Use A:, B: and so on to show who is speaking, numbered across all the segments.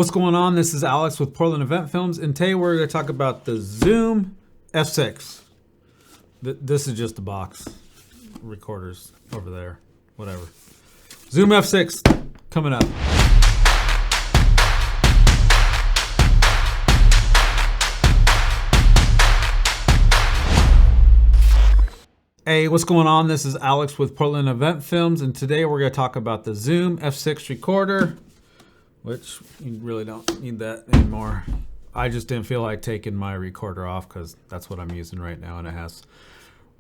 A: What's going on? This is Alex with Portland Event Films, and today we're going to talk about the Zoom F6. This is just the box. Recorders over there. Whatever. Zoom F6 coming up. Hey, what's going on? This is Alex with Portland Event Films, and today we're going to talk about the Zoom F6 recorder, which you really don't need that anymore. I just didn't feel like taking my recorder off because that's what I'm using right now, and it has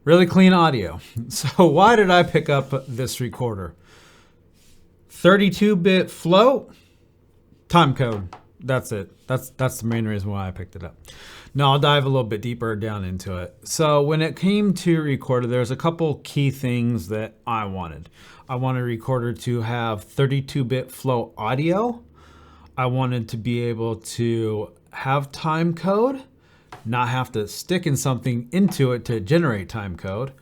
A: really clean audio. So why did I pick up this recorder? 32-bit float, timecode. That's it. That's the main reason why I picked it up. Now I'll dive a little bit deeper down into it. So when it came to recorder, there's a couple key things that I wanted. I wanted a recorder to have 32-bit flow audio. I wanted to be able to have time code, not have to stick in something into it to generate time code.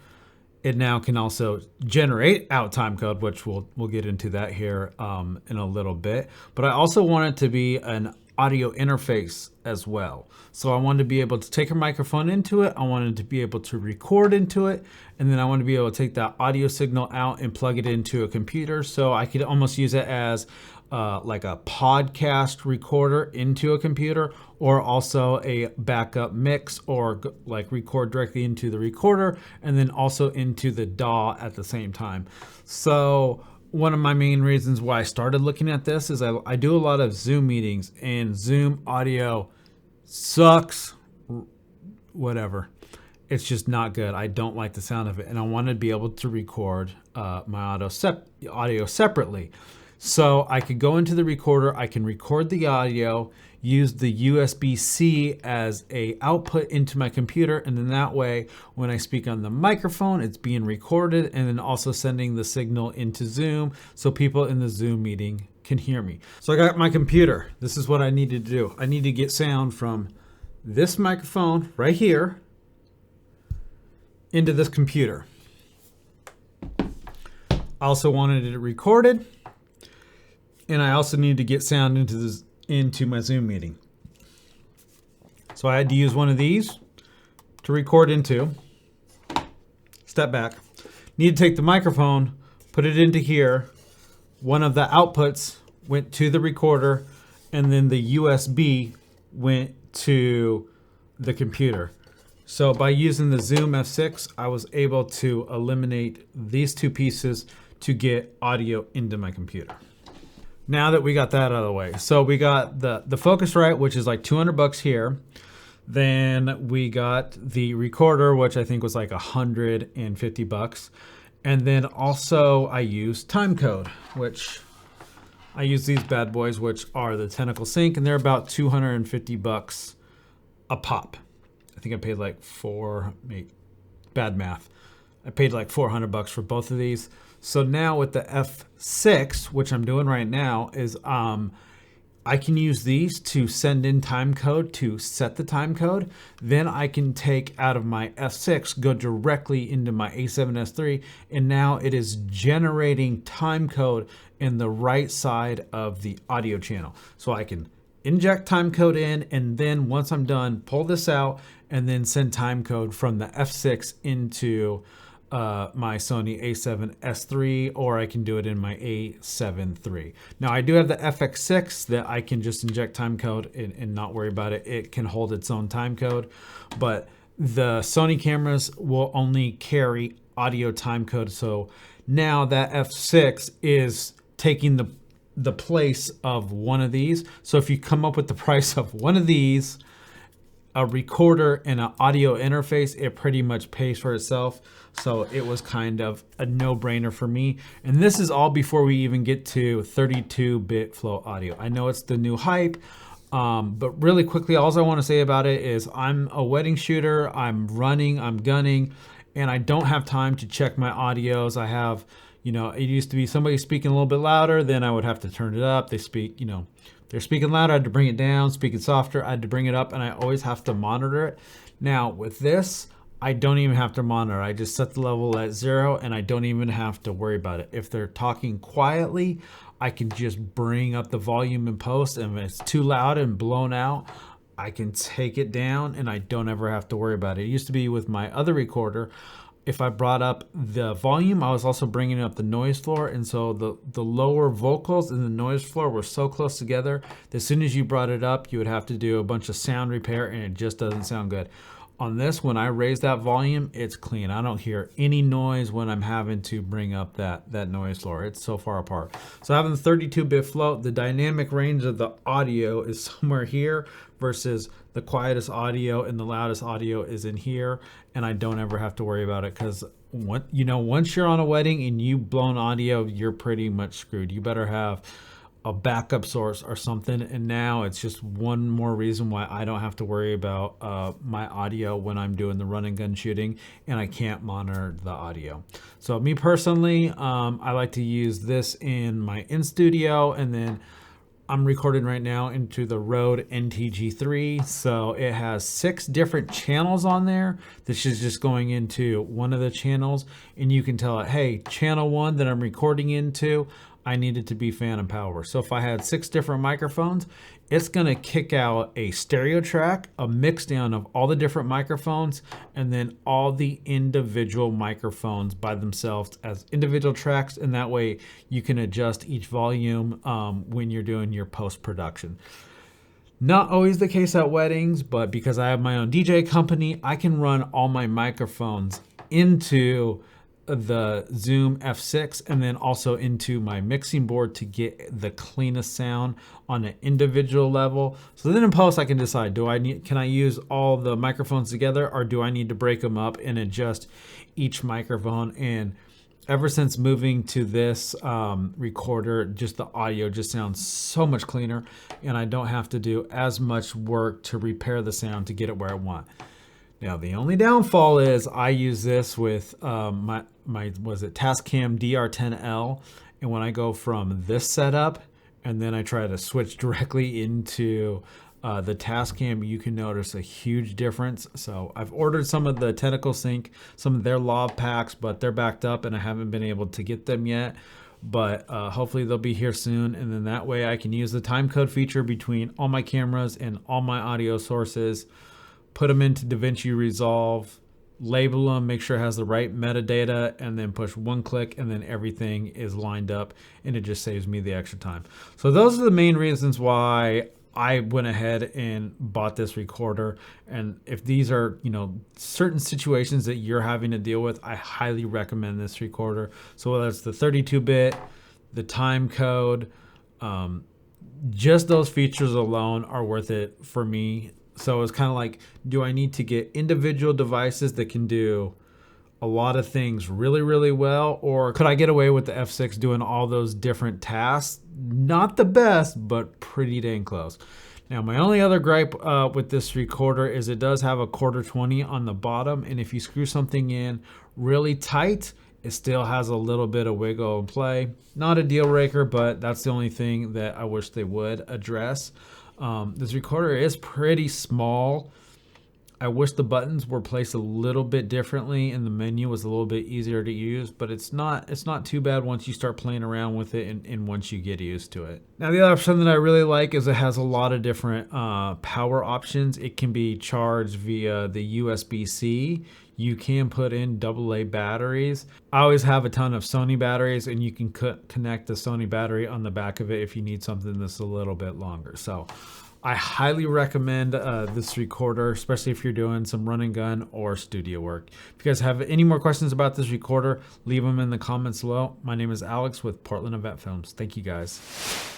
A: It now can also generate out time code, which we'll get into that here in a little bit. But I also want it to be an audio interface as well. So I wanted to be able to take a microphone into it. I wanted to be able to record into it. And then I want to be able to take that audio signal out and plug it into a computer. So I could almost use it as like a podcast recorder into a computer, or also a backup mix, or like record directly into the recorder and then also into the DAW at the same time. So one of my main reasons why I started looking at this is I do a lot of Zoom meetings, and Zoom audio sucks. Whatever. It's just not good. I don't like the sound of it, and I want to be able to record my audio separately. So I could go into the recorder, I can record the audio, use the USB-C as a output into my computer, and then that way when I speak on the microphone, it's being recorded and then also sending the signal into Zoom so people in the Zoom meeting can hear me. So I got my computer. This is what I needed to do. I need to get sound from this microphone right here into this computer. I also wanted it recorded, and I also need to get sound into my Zoom meeting. So I had to use one of these to record into. Step back. Need to take the microphone, put it into here. One of the outputs went to the recorder, and then the USB went to the computer. So by using the Zoom F6, I was able to eliminate these two pieces to get audio into my computer. Now that we got that out of the way, so we got the Focusrite, which is like $200 here. Then we got the recorder, which I think was like $150. And then also I used Timecode, which I use these bad boys, which are the Tentacle Sync, and they're about $250 a pop. I think I paid like bad math. I paid like $400 for both of these. So now with the F6, which I'm doing right now, is I can use these to send in time code to set the time code. Then I can take out of my F6, go directly into my A7S3, and now it is generating time code in the right side of the audio channel. So I can inject time code in, and then once I'm done, pull this out and then send time code from the F6 into my Sony A7S III, or I can do it in my A7 III. Now I do have the FX6 that I can just inject time code and not worry about it. It can hold its own time code, but the Sony cameras will only carry audio time code. So now that F6 is taking the place of one of these. So if you come up with the price of one of these, a recorder and an audio interface, it pretty much pays for itself. So it was kind of a no-brainer for me. And this is all before we even get to 32-bit flow audio. I know it's the new hype, but really quickly, all I want to say about it is I'm a wedding shooter, I'm running, I'm gunning, and I don't have time to check my audios. I have, it used to be somebody speaking a little bit louder, then I would have to turn it up. They speak, they're speaking louder, I had to bring it down. Speaking softer, I had to bring it up, and I always have to monitor it. Now with this, I don't even have to monitor. I just set the level at 0, and I don't even have to worry about it. If they're talking quietly, I can just bring up the volume in post, and if it's too loud and blown out, I can take it down and I don't ever have to worry about it. It used to be with my other recorder, if I brought up the volume, I was also bringing up the noise floor. And so the lower vocals and the noise floor were so close together that as soon as you brought it up, you would have to do a bunch of sound repair and it just doesn't sound good. On this, when I raise that volume, it's clean. I don't hear any noise when I'm having to bring up that noise floor. It's so far apart. So having the 32-bit float, the dynamic range of the audio is somewhere here versus the quietest audio and the loudest audio is in here, and I don't ever have to worry about it because once you're on a wedding and you've blown audio, you're pretty much screwed. You better have a backup source or something, and now it's just one more reason why I don't have to worry about my audio when I'm doing the run and gun shooting and I can't monitor the audio. So me personally, I like to use this in my in-studio, and then I'm recording right now into the Rode NTG3, so it has 6 different channels on there. This is just going into one of the channels, and you can tell it, hey, channel 1 that I'm recording into, I need it to be phantom power. So if I had 6 different microphones, it's gonna kick out a stereo track, a mix down of all the different microphones, and then all the individual microphones by themselves as individual tracks, and that way you can adjust each volume when you're doing your post-production. Not always the case at weddings, but because I have my own DJ company, I can run all my microphones into the Zoom F6 and then also into my mixing board to get the cleanest sound on an individual level. So then in post I can decide, can I use all the microphones together, or do I need to break them up and adjust each microphone? And ever since moving to this recorder, just the audio just sounds so much cleaner, and I don't have to do as much work to repair the sound to get it where I want. Now, the only downfall is I use this with my Tascam DR10L, and when I go from this setup and then I try to switch directly into the Tascam, you can notice a huge difference. So I've ordered some of the Tentacle Sync, some of their lav packs, but they're backed up and I haven't been able to get them yet. But hopefully they'll be here soon, and then that way I can use the timecode feature between all my cameras and all my audio sources, put them into DaVinci Resolve, label them, make sure it has the right metadata, and then push one click and then everything is lined up, and it just saves me the extra time. So those are the main reasons why I went ahead and bought this recorder. And if these are, certain situations that you're having to deal with, I highly recommend this recorder. So whether it's the 32-bit, the timecode, just those features alone are worth it for me. So it's kind of like, do I need to get individual devices that can do a lot of things really, really well? Or could I get away with the F6 doing all those different tasks? Not the best, but pretty dang close. Now, my only other gripe with this recorder is it does have a 1/4-20 on the bottom. And if you screw something in really tight, it still has a little bit of wiggle and play. Not a deal breaker, but that's the only thing that I wish they would address. This recorder is pretty small. I wish the buttons were placed a little bit differently and the menu was a little bit easier to use, but it's not too bad once you start playing around with it and once you get used to it. Now, the other option that I really like is it has a lot of different power options. It can be charged via the USB-C. You can put in AA batteries. I always have a ton of Sony batteries, and you can connect the Sony battery on the back of it if you need something that's a little bit longer. So I highly recommend this recorder, especially if you're doing some run and gun or studio work. If you guys have any more questions about this recorder, leave them in the comments below. My name is Alex with Portland Event Films. Thank you guys.